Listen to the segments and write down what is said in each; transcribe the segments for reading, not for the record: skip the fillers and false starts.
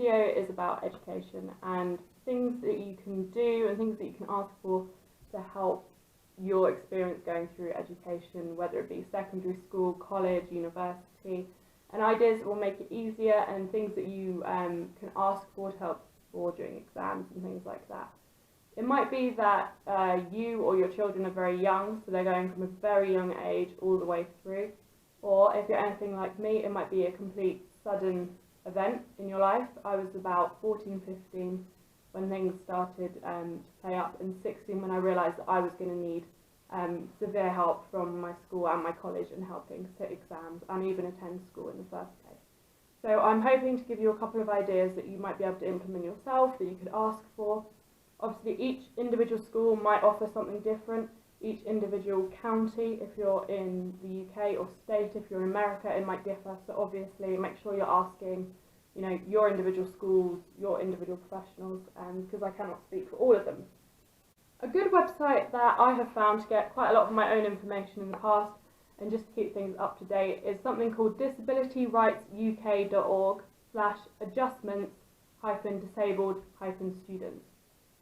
video is about education and things that you can do and things that you can ask for to help your experience going through education, whether it be secondary school, college, university, and ideas that will make it easier and things that you can ask for to help for during exams and things like that. It might be that you or your children are very young, so they're going from a very young age all the way through, or if you're anything like me, it might be a complete sudden event in your life. I was about 14, 15 when things started to play up, and 16 when I realised that I was going to need severe help from my school and my college in helping sit exams and even attend school in the first place. So I'm hoping to give you a couple of ideas that you might be able to implement yourself, that you could ask for. Obviously each individual school might offer something different. Each individual county, if you're in the UK, or state, if you're in America, it might differ. So obviously make sure you're asking, you know, your individual schools, your individual professionals, because I cannot speak for all of them. A good website that I have found to get quite a lot of my own information in the past and just to keep things up to date is something called disabilityrightsuk.org/adjustments-disabled-students.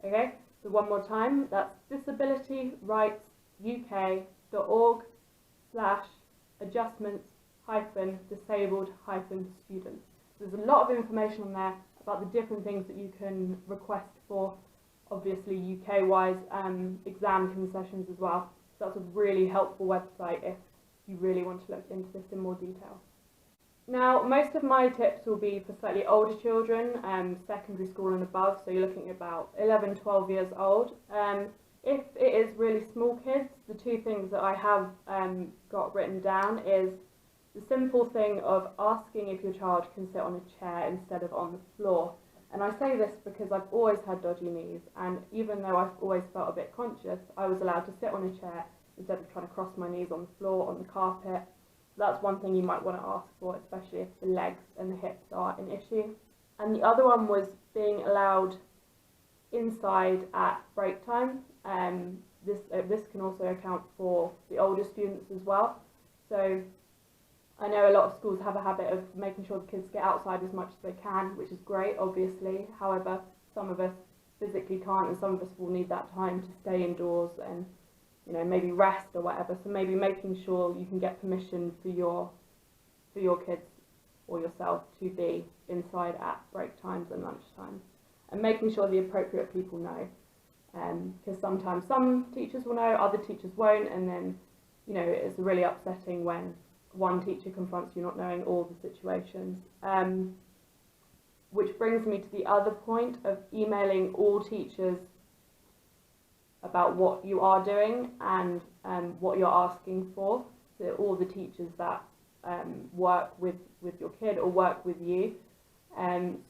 Okay, so one more time, that's disabilityrightsuk.org/adjustments-disabled-students. There's a lot of information on there about the different things that you can request for, obviously UK-wise, exam concessions as well. So that's a really helpful website if you really want to look into this in more detail. Now, most of my tips will be for slightly older children, secondary school and above, so you're looking at about 11, 12 years old. If it is really small kids, the two things that I have got written down is the simple thing of asking if your child can sit on a chair instead of on the floor. And I say this because I've always had dodgy knees, and even though I've always felt a bit conscious, I was allowed to sit on a chair instead of trying to cross my knees on the floor, on the carpet. That's one thing you might want to ask for, especially if the legs and the hips are an issue. And the other one was being allowed inside at break time. This can also account for the older students as well. So I know a lot of schools have a habit of making sure the kids get outside as much as they can, which is great, obviously. However, some of us physically can't, and some of us will need that time to stay indoors and, you know, maybe rest or whatever. So maybe making sure you can get permission for your kids or yourself to be inside at break times and lunch times, and making sure the appropriate people know, because sometimes some teachers will know, other teachers won't, and then, you know, it's really upsetting when one teacher confronts you not knowing all the situations. Which brings me to the other point of emailing all teachers about what you are doing and what you're asking for. So all the teachers that work with your kid or work with you.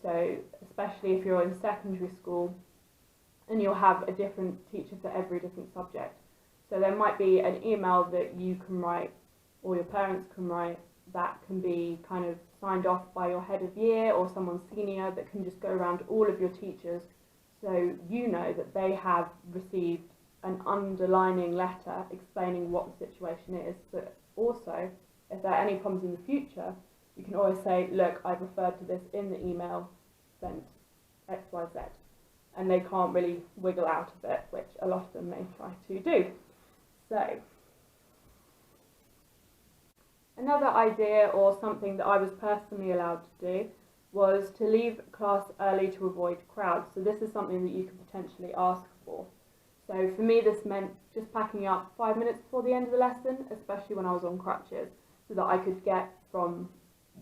So especially if you're in secondary school and you'll have a different teacher for every different subject. So there might be an email that you can write or your parents can write that can be kind of signed off by your head of year or someone senior that can just go around to all of your teachers, so you know that they have received an underlining letter explaining what the situation is. But also, if there are any problems in the future, you can always say, look, I've referred to this in the email sent XYZ, and they can't really wiggle out of it, which a lot of them may try to do. So another idea, or something that I was personally allowed to do, was to leave class early to avoid crowds. So this is something that you could potentially ask for. So for me, this meant just packing up 5 minutes before the end of the lesson, especially when I was on crutches, so that I could get from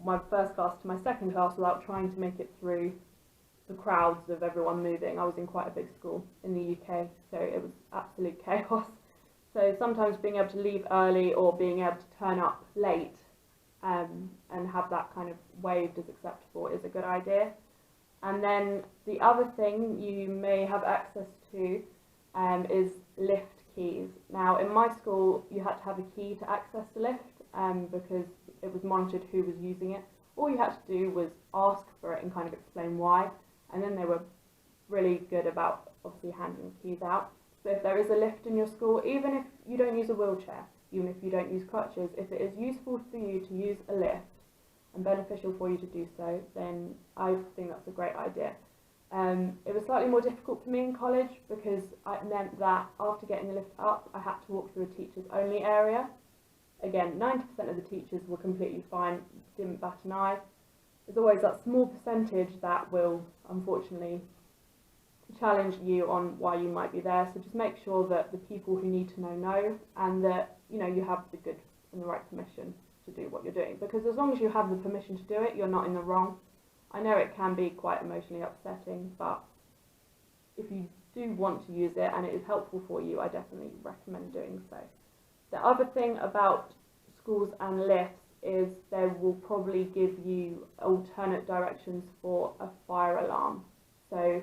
my first class to my second class without trying to make it through the crowds of everyone moving. I was in quite a big school in the UK, so it was absolute chaos. So sometimes being able to leave early or being able to turn up late and have that kind of waived as acceptable is a good idea. And then the other thing you may have access to is lift keys. Now in my school you had to have a key to access the lift because it was monitored who was using it. All you had to do was ask for it and kind of explain why, and then they were really good about obviously handing the keys out. So if there is a lift in your school, even if you don't use a wheelchair, even if you don't use crutches, if it is useful for you to use a lift, and beneficial for you to do so, then I think that's a great idea. It was slightly more difficult for me in college because it meant that after getting the lift up, I had to walk through a teachers only area. Again, 90% of the teachers were completely fine, didn't bat an eye. There's always that small percentage that will, unfortunately, challenge you on why you might be there. So just make sure that the people who need to know, and that you have the good and the right permission to do what you're doing. Because as long as you have the permission to do it, you're not in the wrong. I know it can be quite emotionally upsetting, but if you do want to use it and it is helpful for you, I definitely recommend doing so. The other thing about schools and lifts is they will probably give you alternate directions for a fire alarm. So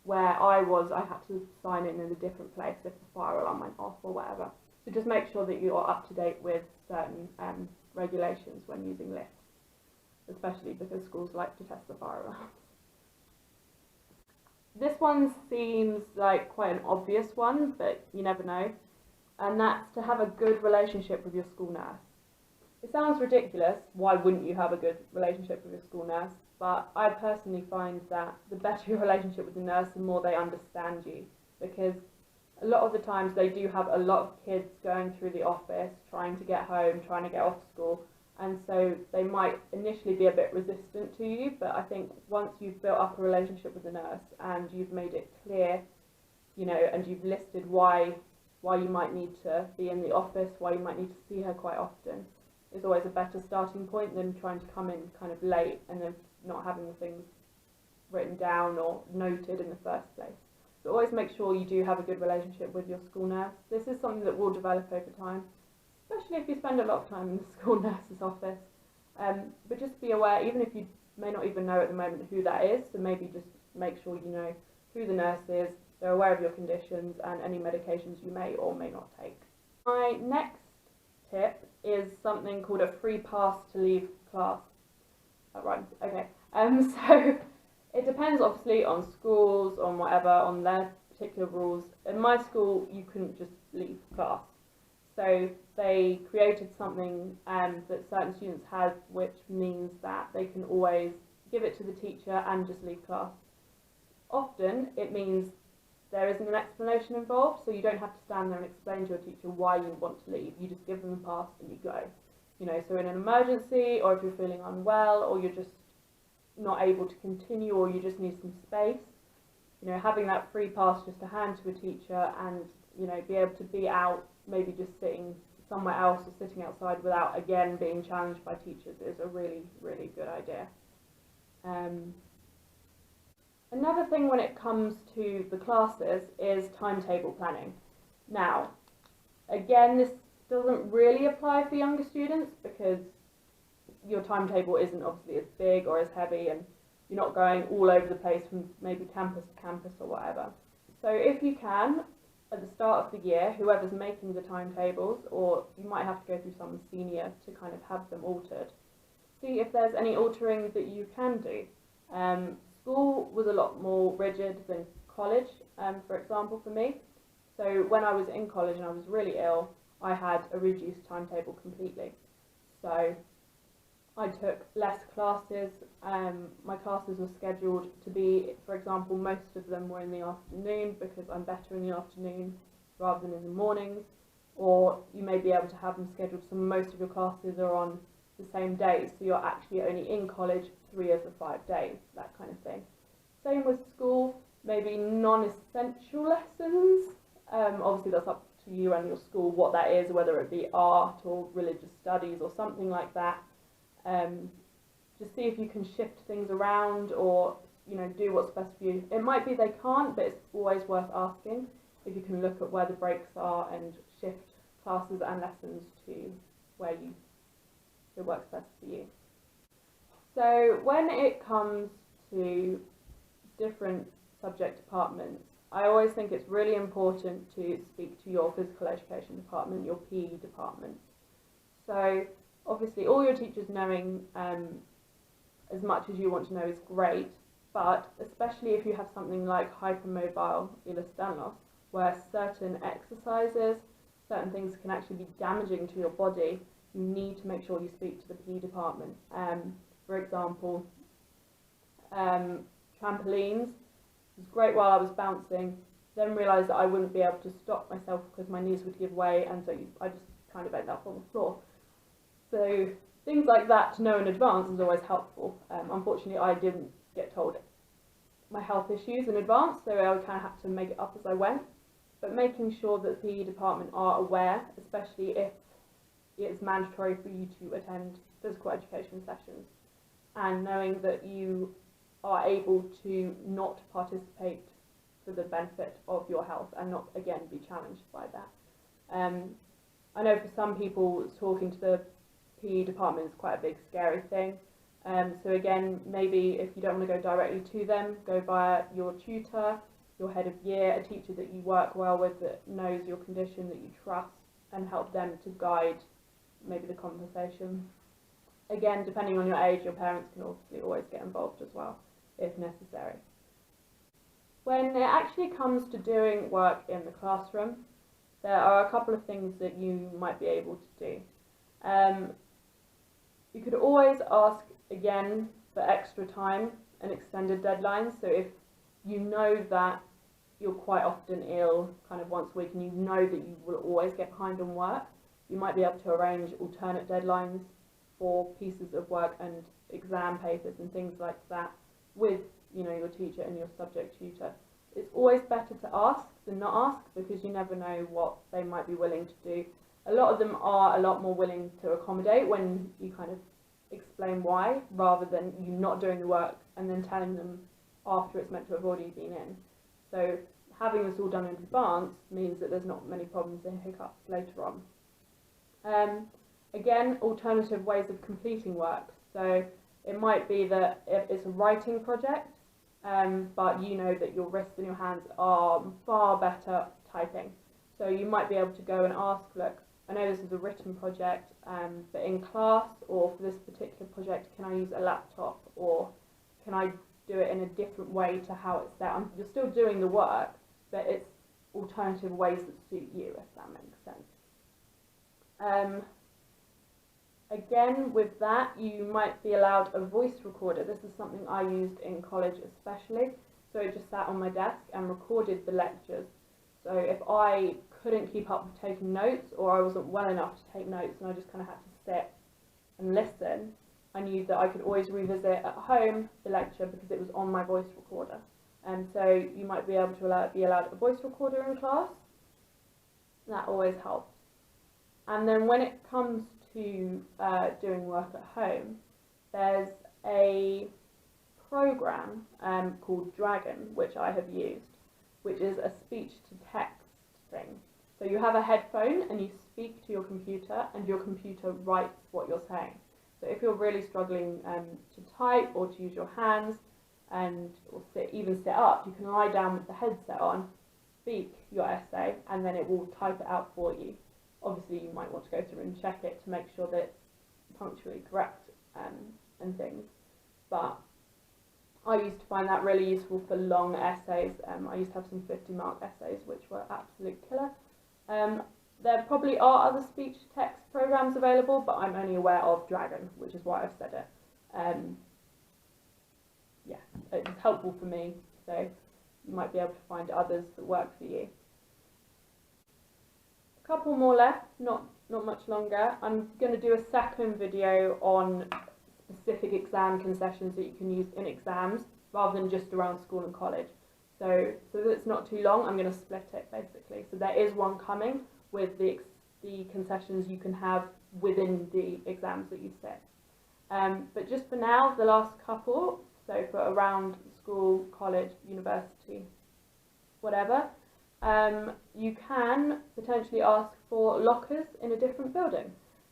where I was, I had to sign in a different place if the fire alarm went off or whatever. So just make sure that you are up to date with certain regulations when using lifts, especially because schools like to test the fire alarms. This one seems like quite an obvious one, but you never know, and that's to have a good relationship with your school nurse. It sounds ridiculous, why wouldn't you have a good relationship with your school nurse? But I personally find that the better your relationship with the nurse, the more they understand you, because a lot of the times they do have a lot of kids going through the office, trying to get home, trying to get off school, and so they might initially be a bit resistant to you, but I think once you've built up a relationship with the nurse and you've made it clear, and you've listed why you might need to be in the office, why you might need to see her quite often, is always a better starting point than trying to come in kind of late and then not having the things written down or noted in the first place. So always make sure you do have a good relationship with your school nurse. This is something that will develop over time, especially if you spend a lot of time in the school nurse's office. But just be aware, even if you may not even know at the moment who that is, so maybe just make sure you know who the nurse is, they're aware of your conditions and any medications you may or may not take. My next tip is something called a free pass to leave class. That rhymes. Okay. So it depends obviously on schools, on whatever, on their particular rules. In my school, you couldn't just leave class. So they created something that certain students had, which means that they can always give it to the teacher and just leave class. Often it means there isn't an explanation involved, so you don't have to stand there and explain to your teacher why you want to leave. You just give them the pass and you go. So in an emergency, or if you're feeling unwell, or you're just not able to continue, or you just need some space, having that free pass just to hand to a teacher and, be able to be out, maybe just sitting somewhere else or sitting outside without, again, being challenged by teachers is a really, really good idea. Another thing when it comes to the classes is timetable planning. Now, again, this doesn't really apply for younger students because your timetable isn't obviously as big or as heavy, and you're not going all over the place from maybe campus to campus or whatever. So if you can, at the start of the year, whoever's making the timetables, or you might have to go through some senior to kind of have them altered, see if there's any altering that you can do. School was a lot more rigid than college, for example, for me. So when I was in college and I was really ill, I had a reduced timetable completely. So I took less classes. My classes were scheduled to be, for example, most of them were in the afternoon because I'm better in the afternoon rather than in the mornings. Or you may be able to have them scheduled so most of your classes are on the same day, so you're actually only in college 3 of the 5 days, that kind of thing. Same with school, maybe non-essential lessons. Obviously that's up to you and your school what that is, whether it be art or religious studies or something like that. Just see if you can shift things around or do what's best for you. It might be they can't, but it's always worth asking if you can look at where the breaks are and shift classes and lessons to where it works best for you. So when it comes to different subject departments, I always think it's really important to speak to your physical education department, your PE department. So obviously all your teachers knowing as much as you want to know is great, but especially if you have something like hypermobile Ehlers-Danlos, where certain exercises, certain things can actually be damaging to your body, you need to make sure you speak to the PE department. for example, trampolines. It was great while I was bouncing, then realised that I wouldn't be able to stop myself because my knees would give way, and so I just kind of ended up on the floor. So things like that to know in advance is always helpful. Unfortunately, I didn't get told my health issues in advance, so I kind of had to make it up as I went. But making sure that the PE department are aware, especially if it's mandatory for you to attend physical education sessions, and knowing that you are able to not participate for the benefit of your health and not, again, be challenged by that. I know for some people, talking to the PE department is quite a big, scary thing. So again, maybe if you don't want to go directly to them, go via your tutor, your head of year, a teacher that you work well with, that knows your condition, that you trust, and help them to guide maybe the conversation. Again, depending on your age, your parents can obviously always get involved as well, if necessary. When it actually comes to doing work in the classroom, there are a couple of things that you might be able to do. You could always ask again for extra time and extended deadlines. So if you know that you're quite often ill kind of once a week and you know that you will always get behind on work, you might be able to arrange alternate deadlines for pieces of work and exam papers and things like that with, you know, your teacher and your subject tutor. It's always better to ask than not ask, because you never know what they might be willing to do. A lot of them are a lot more willing to accommodate when you kind of explain why, rather than you not doing the work and then telling them after it's meant to have already been in. So having this all done in advance means that there's not many problems and hiccups later on. Again, alternative ways of completing work. So it might be that if it's a writing project, but you know that your wrists and your hands are far better typing. So you might be able to go and ask, look, I know this is a written project, but in class or for this particular project, can I use a laptop, or can I do it in a different way to how it's set? You're still doing the work, but it's alternative ways that suit you, if that makes sense. Again, with that, you might be allowed a voice recorder. This is something I used in college especially. So it just sat on my desk and recorded the lectures. So if I couldn't keep up with taking notes, or I wasn't well enough to take notes and I just kind of had to sit and listen, I knew that I could always revisit at home the lecture because it was on my voice recorder. And so you might be able to be allowed a voice recorder in class. That always helps. And then when it comes to doing work at home, there's a program called Dragon, which I have used, which is a speech-to-text thing. So you have a headphone and you speak to your computer, and your computer writes what you're saying. So if you're really struggling to type or to use your hands or even sit up, you can lie down with the headset on, speak your essay, and then it will type it out for you. Obviously, you might want to go through and check it to make sure that it's punctually correct and things. But I used to find that really useful for long essays. I used to have some 50-mark essays, which were absolute killer. There probably are other speech-to-text programs available, but I'm only aware of Dragon, which is why I've said it. Yeah, it's helpful for me, so you might be able to find others that work for you. A couple more left, not much longer. I'm going to do a second video on specific exam concessions that you can use in exams rather than just around school and college. So that it's not too long, I'm going to split it basically. So there is one coming with the concessions you can have within the exams that you sit. But just for now, the last couple, so for around school, college, university, whatever, you can potentially ask for lockers in a different building.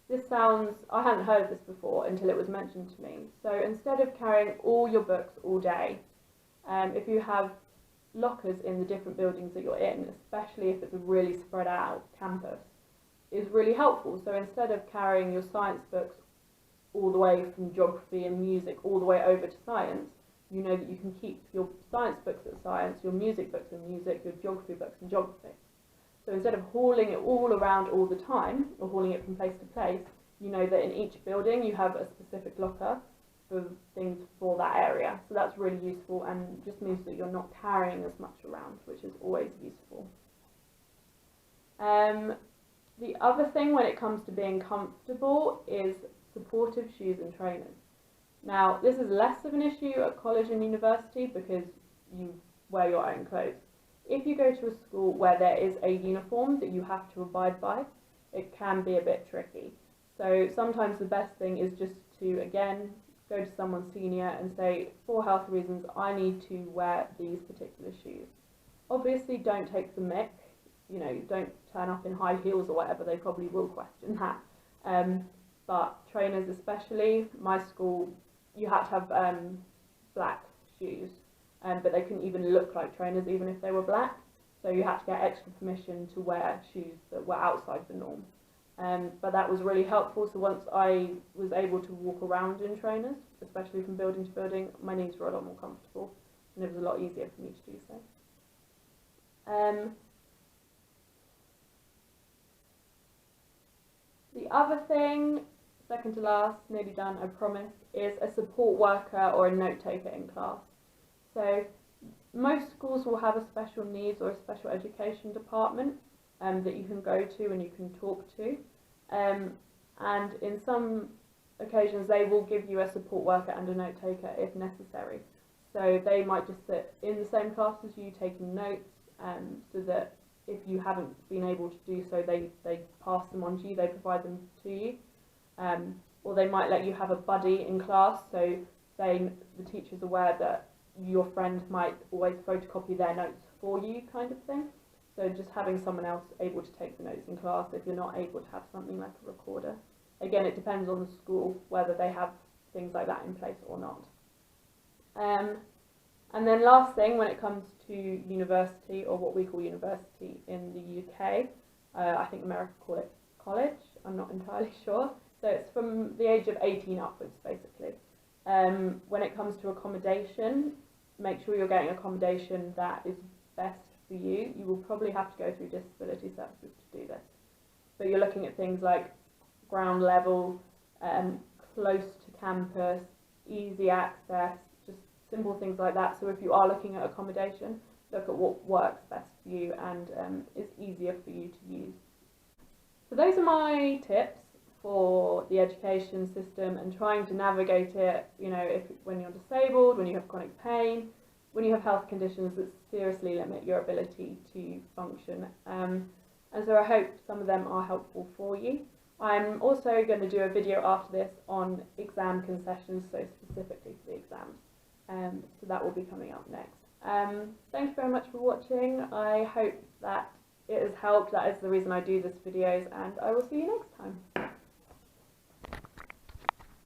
This sounds, I hadn't heard of this before until it was mentioned to me. So instead of carrying all your books all day, if you have lockers in the different buildings that you're in, especially if it's a really spread out campus, is really helpful. So instead of carrying your science books all the way from geography and music all the way over to science, you know that you can keep your science books at science, your music books in music, your geography books in geography. So instead of hauling it all around all the time, or hauling it from place to place, you know that in each building you have a specific locker for things for that area. So that's really useful and just means that you're not carrying as much around, which is always useful. The other thing when it comes to being comfortable is supportive shoes and trainers. Now, this is less of an issue at college and university because you wear your own clothes. If you go to a school where there is a uniform that you have to abide by, it can be a bit tricky. So sometimes the best thing is just to, again, go to someone senior and say, for health reasons, I need to wear these particular shoes. Obviously, don't take the mick. You know, don't turn up in high heels or whatever, they probably will question that. But trainers especially, my school, you had to have black shoes, but they couldn't even look like trainers even if they were black. So you had to get extra permission to wear shoes that were outside the norm. But that was really helpful, so once I was able to walk around in trainers, especially from building to building, my knees were a lot more comfortable and it was a lot easier for me to do so. The other thing, second to last, nearly done, I promise, is a support worker or a note taker in class. So most schools will have a special needs or a special education department that you can go to and you can talk to. And in some occasions they will give you a support worker and a note taker if necessary. So they might just sit in the same class as you taking notes, so that if you haven't been able to do so, they pass them on to you, they provide them to you. Or they might let you have a buddy in class, so the teacher's aware that your friend might always photocopy their notes for you, kind of thing. So just having someone else able to take the notes in class if you're not able to have something like a recorder. Again, it depends on the school whether they have things like that in place or not. And then last thing, when it comes to university, or what we call university in the UK, I think America call it college, I'm not entirely sure. So it's from the age of 18 upwards, basically. When it comes to accommodation, make sure you're getting accommodation that is best for you. You will probably have to go through disability services to do this. But you're looking at things like ground level, close to campus, easy access, just simple things like that. So if you are looking at accommodation, look at what works best for you and is easier for you to use. So those are my tips for the education system and trying to navigate it, you know, when you're disabled, when you have chronic pain, when you have health conditions that seriously limit your ability to function. And so I hope some of them are helpful for you. I'm also going to do a video after this on exam concessions, so specifically for the exams. So that will be coming up next. Thank you very much for watching. I hope that it has helped. That is the reason I do these videos, and I will see you next time.